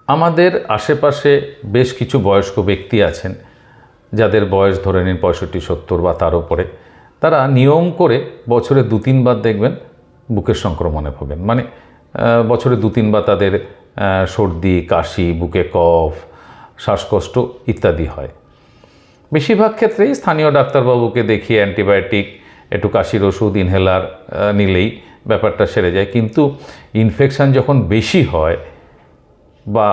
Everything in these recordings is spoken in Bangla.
আমাদের আশেপাশে বেশ কিছু বয়স্ক ব্যক্তি আছেন যাদের বয়স ধরে নিন 65-70 বা তার উপরে। তারা নিয়ম করে বছরে 2-3 বার দেখবেন বুকের সংক্রমণে ভোগেন। মানে বছরে 2-3 বার তাদের সর্দি, কাশি, বুকে কফ, শ্বাসকষ্ট ইত্যাদি হয়। বেশিরভাগ ক্ষেত্রেই স্থানীয় ডাক্তারবাবুকে দেখিয়ে অ্যান্টিবায়োটিক, একটু কাশির ওষুধ, ইনহেলার নিলেই ব্যাপারটা সেরে যায়। কিন্তু ইনফেকশান যখন বেশি হয় বা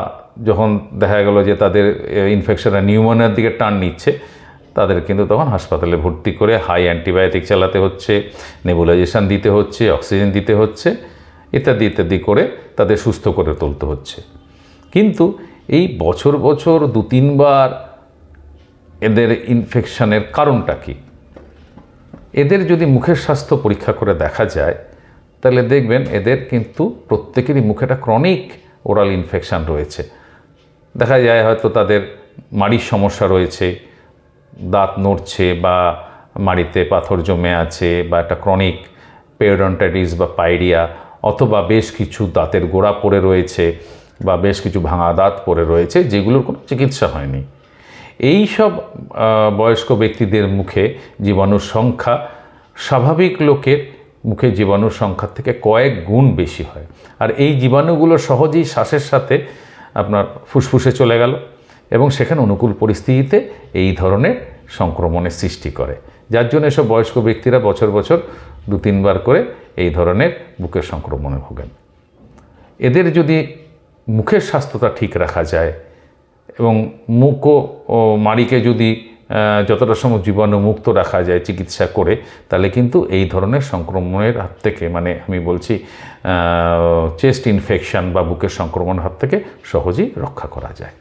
যখন দেখা গেল যে তাদের ইনফেকশনটা নিউমোনিয়ার দিকে টার্ন নিচ্ছে, তাদের কিন্তু তখন হাসপাতালে ভর্তি করে হাই অ্যান্টিবায়োটিক চালাতে হচ্ছে, নেবুলাইজেশন দিতে হচ্ছে, অক্সিজেন দিতে হচ্ছে, ইত্যাদি ইত্যাদি করে তাদের সুস্থ করে তুলতে হচ্ছে। কিন্তু এই বছর বছর 2-3 বার এদের ইনফেকশনের কারণটা কি? এদের যদি মুখের স্বাস্থ্য পরীক্ষা করে দেখা যায় তাহলে দেখবেন এদের কিন্তু প্রত্যেকেরই মুখে একটা ক্রনিক ওরাল ইনফেকশান রয়েছে। দেখা যায় হয়তো তাদের মাড়ির সমস্যা রয়েছে, দাঁত নড়ছে বা মাড়িতে পাথর জমে আছে, বা একটা ক্রনিক পেরিওডন্টাইটিস বা পাইরিয়া, অথবা বেশ কিছু দাঁতের গোড়া পড়ে রয়েছে বা বেশ কিছু ভাঙা দাঁত পড়ে রয়েছে যেগুলোর কোনো চিকিৎসা হয়নি। এই সব বয়স্ক ব্যক্তিদের মুখে জীবাণুর সংখ্যা স্বাভাবিক লোকের মুখে জীবাণুর সংখ্যার থেকে কয়েক গুণ বেশি হয়। আর এই জীবাণুগুলো সহজেই শ্বাসের সাথে আপনার ফুসফুসে চলে গেল এবং সেখানে অনুকূল পরিস্থিতিতে এই ধরনের সংক্রমণের সৃষ্টি করে, যার জন্য এসব বয়স্ক ব্যক্তিরা বছর বছর 2-3 বার করে এই ধরনের বুকের সংক্রমণে ভোগেন। এদের যদি মুখের স্বাস্থ্যটা ঠিক রাখা যায় এবং মুখ ও মাড়িকে যদি যতটা সম্ভব জীবাণু মুক্ত রাখা যায় চিকিৎসা করে, তাহলে কিন্তু এই ধরনের সংক্রমণের হাত থেকে, মানে আমি বলছি চেস্ট ইনফেকশন বা বুকের সংক্রমণের হাত থেকে সহজেই রক্ষা করা যায়।